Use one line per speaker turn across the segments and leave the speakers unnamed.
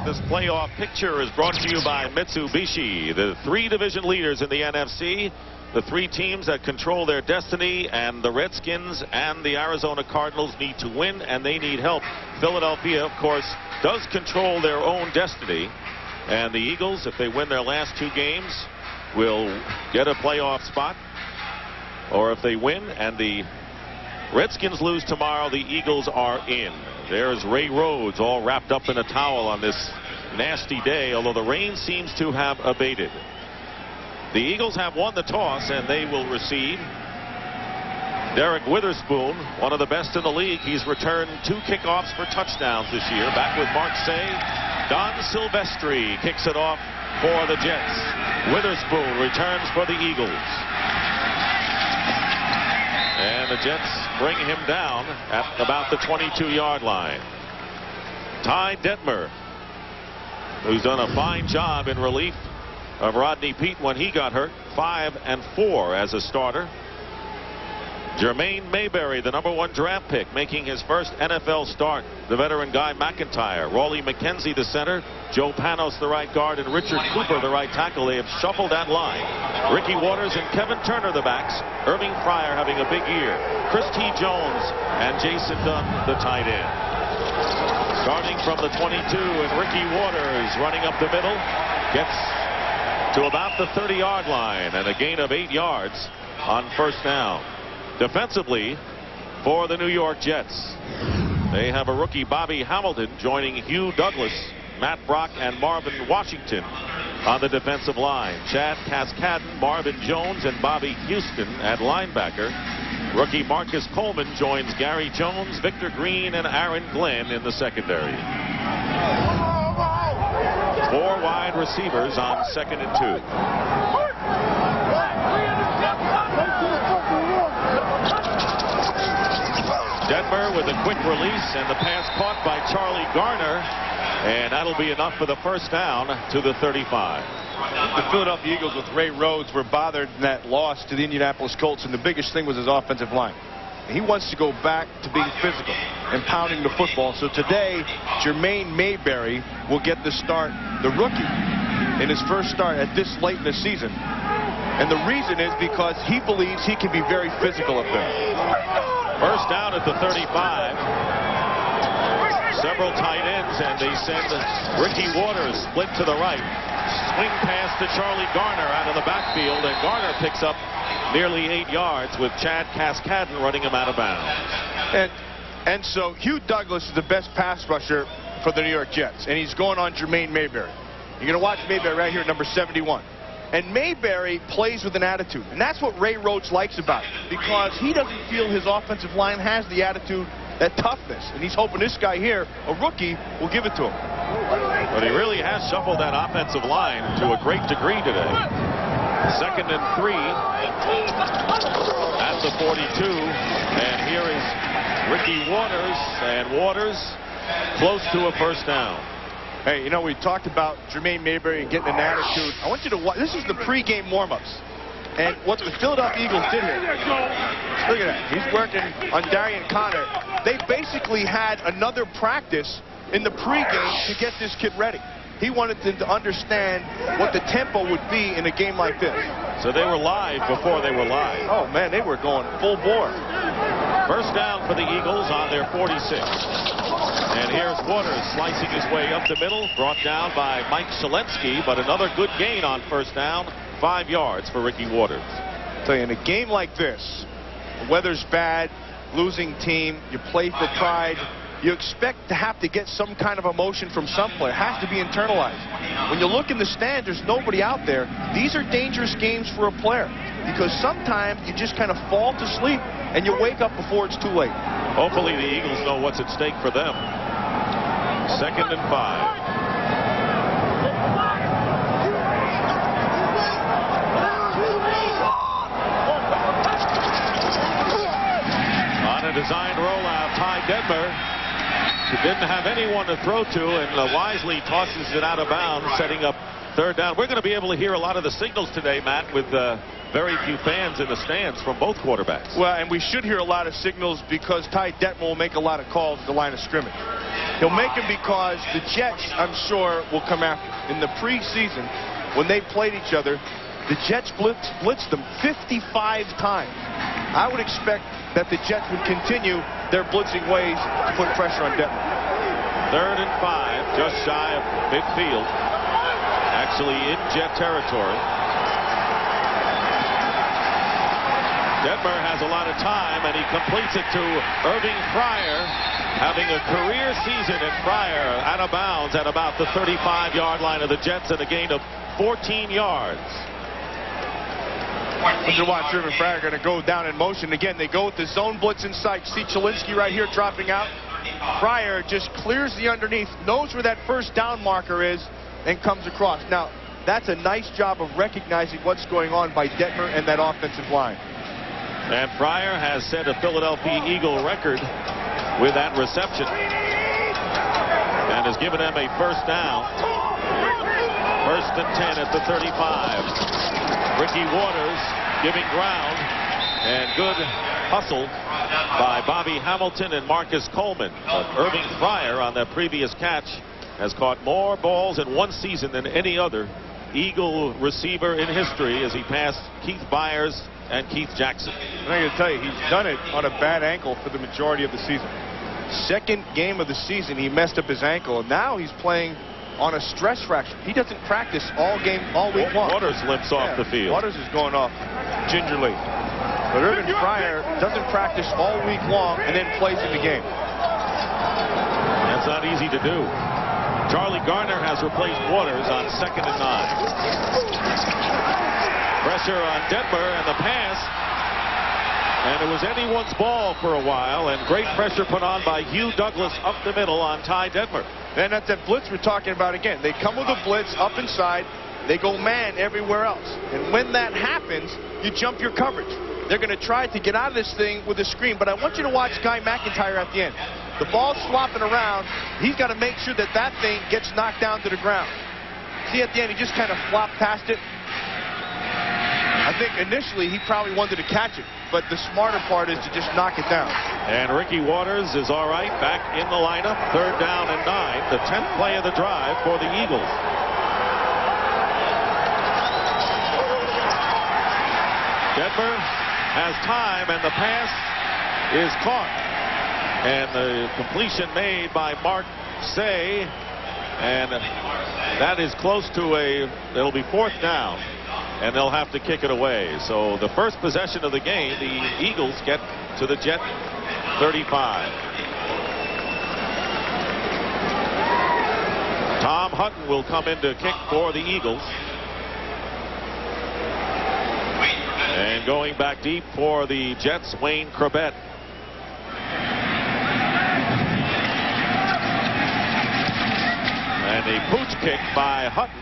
This playoff picture is brought to you by Mitsubishi, the 3 division leaders in the NFC, the 3 teams that control their destiny, and the Redskins and the Arizona Cardinals need to win, and they need help. Philadelphia, of course, does control their own destiny, and the Eagles, if they win their last 2 games, will get a playoff spot. Or if they win and the Redskins lose tomorrow, the Eagles are in. There's Ray Rhodes all wrapped up in a towel on this nasty day, although the rain seems to have abated. The Eagles have won the toss, and they will receive. Derek Witherspoon, one of the best in the league. He's returned 2 kickoffs for touchdowns this year. Back with Marseille. Don Silvestri kicks it off for the Jets. Witherspoon returns for the Eagles. And the Jets bring him down at about the 22-yard line. Ty Detmer, who's done a fine job in relief of Rodney Peete when he got hurt, 5-4 as a starter. Jermaine Mayberry, the #1 draft pick, making his first NFL start. The veteran Guy McIntyre, Raleigh McKenzie, the center, Joe Panos, the right guard, and Richard Cooper, the right tackle. They have shuffled that line. Ricky Waters and Kevin Turner, the backs. Irving Fryer having a big year. Chris T. Jones and Jason Dunn, the tight end. Starting from the 22, and Ricky Waters running up the middle, gets to about the 30-yard line, and a gain of 8 yards on first down. Defensively, for the New York Jets, they have a rookie, Bobby Hamilton, joining Hugh Douglas, Matt Brock, and Marvin Washington on the defensive line. Chad Cascadden, Marvin Jones, and Bobby Houston at linebacker. Rookie Marcus Coleman joins Gary Jones, Victor Green, and Aaron Glenn in the secondary. 4 wide receivers on 2nd and 2. Detmer with a quick release, and the pass caught by Charlie Garner, and that'll be enough for the first down to the 35.
The Philadelphia Eagles with Ray Rhodes were bothered in that loss to the Indianapolis Colts, and the biggest thing was his offensive line. He wants to go back to being physical and pounding the football. So today, Jermaine Mayberry will get the start, the rookie, in his first start at this late in the season. And the reason is because he believes he can be very physical up there.
First down at the 35. Several tight ends, and they send Ricky Waters split to the right. Swing pass to Charlie Garner out of the backfield, and Garner picks up nearly 8 yards with Chad Cascadden running him out of bounds.
And so Hugh Douglas is the best pass rusher for the New York Jets, and he's going on Jermaine Mayberry. You're going to watch Mayberry right here at number 71. And Mayberry plays with an attitude, and that's what Ray Rhodes likes about it, because he doesn't feel his offensive line has the attitude, that toughness, and he's hoping this guy here, a rookie, will give it to him.
But he really has shuffled that offensive line to a great degree today. 2nd and 3 at the 42, and here is Ricky Waters, and Waters close to a first down.
Hey, you know, we talked about Jermaine Mayberry and getting an attitude. I want you to watch. This is the pregame warm-ups. And what the Philadelphia Eagles did here, look at that. He's working on Darian Connor. They basically had another practice in the pregame to get this kid ready. He wanted them to understand what the tempo would be in a game like this.
So they were live before they were live.
Oh, man, they were going full bore.
First down for the Eagles on their 46. And here's Waters slicing his way up the middle, brought down by Mike Shalensky, but another good gain on first down, 5 yards for Ricky Waters.
I'll tell you, in a game like this, the weather's bad, losing team, you play for pride, you expect to have to get some kind of emotion from some player. It has to be internalized. When you look in the stands, there's nobody out there. These are dangerous games for a player, because sometimes you just kind of fall to sleep and you wake up before it's too late.
Hopefully the Eagles know what's at stake for them. 2nd and 5. On a designed rollout, Ty Detmer didn't have anyone to throw to, and wisely tosses it out of bounds, setting up 3rd down. We're going to be able to hear a lot of the signals today, Matt, with very few fans in the stands from both quarterbacks.
Well, and we should hear a lot of signals because Ty Detmer will make a lot of calls at the line of scrimmage. He'll make them because the Jets, I'm sure, will come after. In the preseason, when they played each other, the Jets blitzed them 55 times. I would expect that the Jets would continue their blitzing ways to put pressure on Detmer.
3rd and 5, just shy of midfield. Actually in Jet territory. Detmer has a lot of time, and he completes it to Irving Fryer, having a career season at Fryer, out of bounds at about the 35-yard line of the Jets, and a gain of 14 yards.
Let's watch Irving Fryer going to go down in motion. Again, they go with the zone blitz inside. See Chalinsky right here dropping out. Fryer just clears the underneath, knows where that first down marker is, and comes across. Now, that's a nice job of recognizing what's going on by Detmer and that offensive line.
And Fryer has set a Philadelphia Eagle record with that reception and has given them a first down. 1st and 10 at the 35. Ricky Waters giving ground, and good hustle by Bobby Hamilton and Marcus Coleman. But Irving Fryer on that previous catch has caught more balls in one season than any other Eagle receiver in history as he passed Keith Byers and Keith Jackson.
I'm going to tell you, he's done it on a bad ankle for the majority of the season. 2nd game of the season, he messed up his ankle, and now he's playing on a stress fracture. He doesn't practice all week long.
Waters limps off the field.
Waters is going off gingerly. But Irving Fryer doesn't practice all week long and then plays in the game.
That's not easy to do. Charlie Garner has replaced Waters on 2nd and 9. Pressure on Detmer and the pass. And it was anyone's ball for a while, and great pressure put on by Hugh Douglas up the middle on Ty Detmer.
And that's that blitz we're talking about again. They come with a blitz up inside. They go man everywhere else. And when that happens, you jump your coverage. They're going to try to get out of this thing with a screen, but I want you to watch Guy McIntyre at the end. The ball's flopping around. He's got to make sure that that thing gets knocked down to the ground. See, at the end, he just kind of flopped past it. I think initially he probably wanted to catch it, but the smarter part is to just knock it down.
And Ricky Waters is all right, back in the lineup. 3rd down and 9, the 10th play of the drive for the Eagles. Detmer has time, and the pass is caught. And the completion made by Mark Say, and that is close to it'll be 4th down. And they'll have to kick it away. So the first possession of the game, the Eagles get to the Jet 35. Tom Hutton will come in to kick for the Eagles. And going back deep for the Jets, Wayne Corbett. And a pooch kick by Hutton,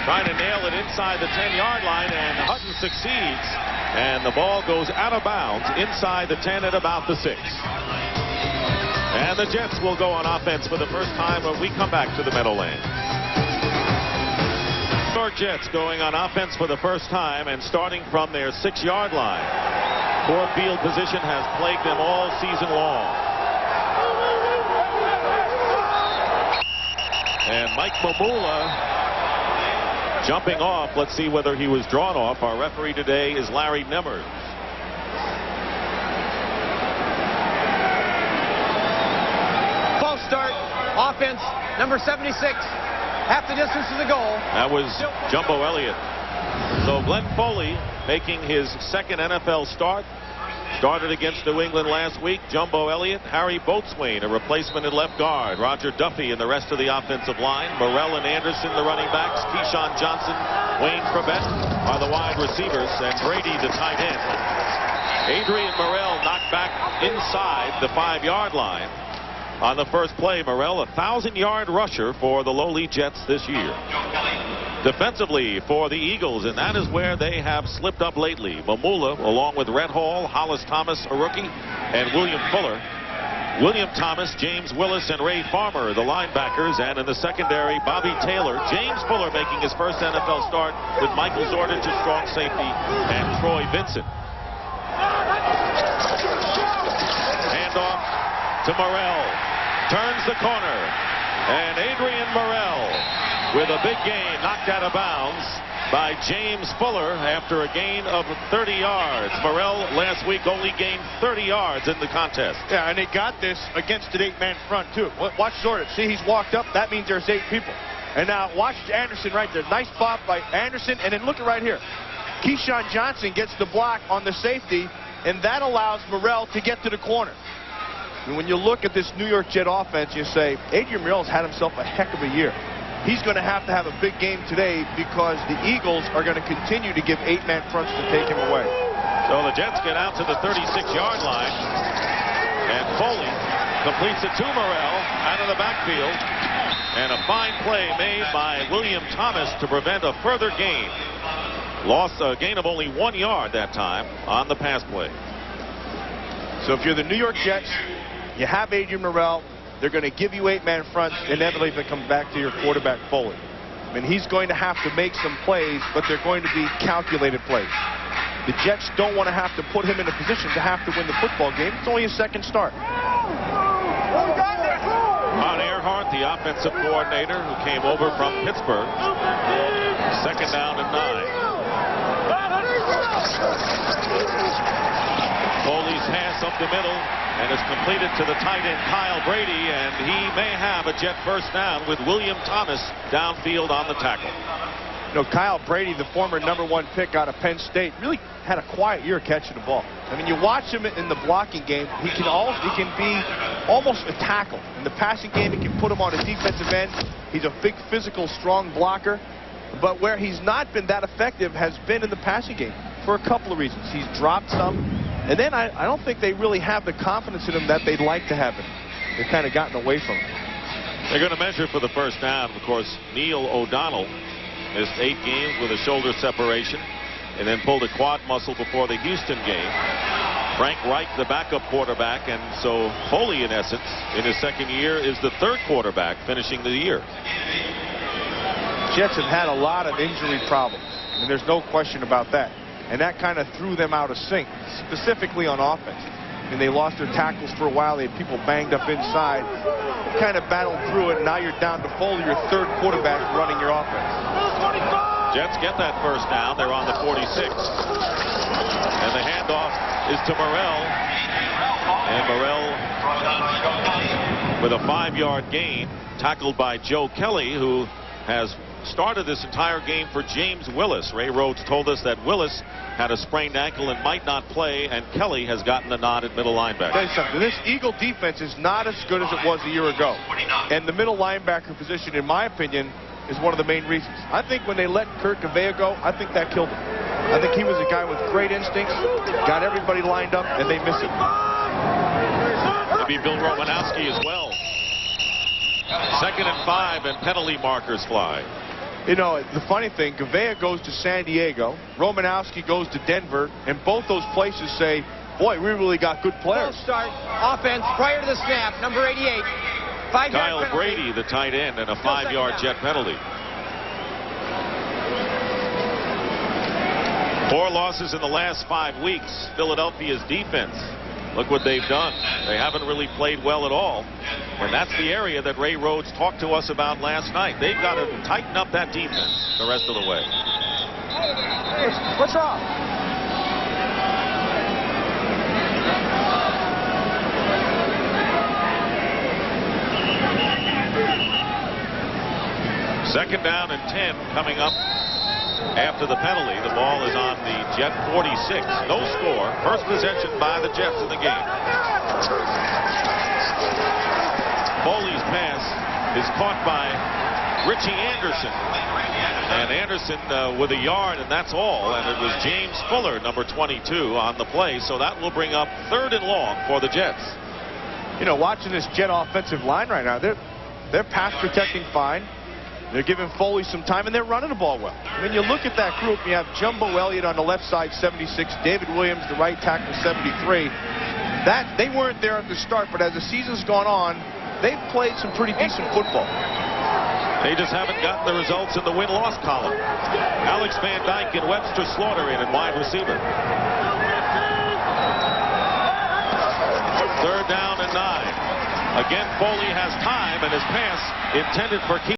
trying to nail it inside the 10-yard line, and Hutton succeeds, and the ball goes out of bounds inside the 10 at about the 6. And the Jets will go on offense for the first time when we come back to the Meadowlands. New York Jets going on offense for the first time and starting from their 6-yard line. Poor field position has plagued them all season long. And Mike Mamula jumping off. Let's see whether he was drawn off. Our referee today is Larry Nemmer.
False start. Offense. Number 76. Half the distance to the goal.
That was Jumbo Elliott. So Glenn Foley making his 2nd NFL start. Started against New England last week. Jumbo Elliott, Harry Boatswain, a replacement at left guard. Roger Duffy and the rest of the offensive line. Morrell and Anderson, the running backs. Keyshawn Johnson, Wayne Corbett are the wide receivers. And Brady, the tight end. Adrian Morrell knocked back inside the 5-yard line. On the first play, Morrell, a 1,000-yard rusher for the lowly Jets this year. Defensively for the Eagles, and that is where they have slipped up lately. Mamula, along with Rhett Hall, Hollis Thomas, a rookie, and William Fuller. William Thomas, James Willis, and Ray Farmer, the linebackers, and in the secondary, Bobby Taylor. James Fuller making his first NFL start with Michael Zordich, a strong safety, and Troy Vincent. Handoff to Morrell. turns the corner. And Adrian Morrell with a big gain, knocked out of bounds by James Fuller after a gain of 30 yards. Morrell last week only gained 30 yards in the contest.
Yeah, and they got this against an 8-man front, too. Watch Jordan. See, he's walked up. That means there's 8 people. And now watch Anderson right there. Nice pop by Anderson. And then look at right here. Keyshawn Johnson gets the block on the safety, and that allows Morrell to get to the corner. And when you look at this New York Jet offense, you say, Adrian Morrell's had himself a heck of a year. He's going to have a big game today because the Eagles are going to continue to give 8-man fronts to take him away.
So the Jets get out to the 36-yard line, and Foley completes it to Morrell out of the backfield, and a fine play made by William Thomas to prevent a further gain. Lost a gain of only 1 yard that time on the pass play.
So if you're the New York Jets, you have Adrian Morrell. They're going to give you 8-man fronts. Inevitably, they come back to your quarterback, Foley. I mean, he's going to have to make some plays, but they're going to be calculated plays. The Jets don't want to have to put him in a position to have to win the football game. It's only a second start.
Ron Earhart, the offensive coordinator who came over from Pittsburgh. Second down and 9. Foley's pass up the middle and is completed to the tight end Kyle Brady, and he may have a Jet first down with William Thomas downfield on the tackle.
You know, Kyle Brady, the former #1 pick out of Penn State, really had a quiet year catching the ball. I mean, you watch him in the blocking game, he can be almost a tackle. In the passing game, he can put him on a defensive end. He's a big, physical, strong blocker. But where he's not been that effective has been in the passing game for a couple of reasons. He's dropped some, and then I don't think they really have the confidence in him that they'd like to have him. They've kind of gotten away from him.
They're going to measure for the first down. Of course, Neil O'Donnell missed 8 games with a shoulder separation and then pulled a quad muscle before the Houston game. Frank Reich, the backup quarterback, and so Foley, in essence, in his second year, is the 3rd quarterback finishing the year.
Jets have had a lot of injury problems, and there's no question about that. And that kind of threw them out of sync, specifically on offense. I mean, they lost their tackles for a while. They had people banged up inside. Kind of battled through it. Now you're down to Foley, your 3rd quarterback, running your offense.
Jets get that first down. They're on the 46. And the handoff is to Morrell. And Morrell with a 5-yard gain, tackled by Joe Kelly, who has started this entire game for James Willis. Ray Rhodes told us that Willis had a sprained ankle and might not play, and Kelly has gotten the nod at middle linebacker.
Tell you something, this Eagle defense is not as good as it was a year ago. And the middle linebacker position, in my opinion, is one of the main reasons. I think when they let Kurt Gavea go, I think that killed him. I think he was a guy with great instincts, got everybody lined up, and they miss him.
Maybe Bill Romanowski as well. 2nd and 5, and penalty markers fly.
You know, the funny thing, Gavea goes to San Diego, Romanowski goes to Denver, and both those places say, boy, we really got good players.
Full start, offense prior to the snap, number 88. 5-yard
Kyle
penalty.
Brady, the tight end, and a 5-yard Jet penalty. 4 losses in the last 5 weeks. Philadelphia's defense, look what they've done. They haven't really played well at all. And that's the area that Ray Rhodes talked to us about last night. They've got to tighten up that defense the rest of the way.
What's wrong?
Second down and 10 coming up after the penalty. The ball is on the Jet 46. No score. First possession by the Jets in the game. Foley's pass is caught by Richie Anderson. And Anderson with a yard, and that's all. And it was James Fuller, number 22, on the play. So that will bring up 3rd and long for the Jets.
You know, watching this Jet offensive line right now, they're pass protecting fine. They're giving Foley some time, and they're running the ball well. I mean, you look at that group, you have Jumbo Elliott on the left side, 76, David Williams, the right tackle, 73. They weren't there at the start, but as the season's gone on, they've played some pretty decent football.
They just haven't gotten the results in the win-loss column. Alex Van Dyke and Webster Slaughter in at wide receiver. 3rd down and 9. Again, Foley has time, and his pass intended for Keith.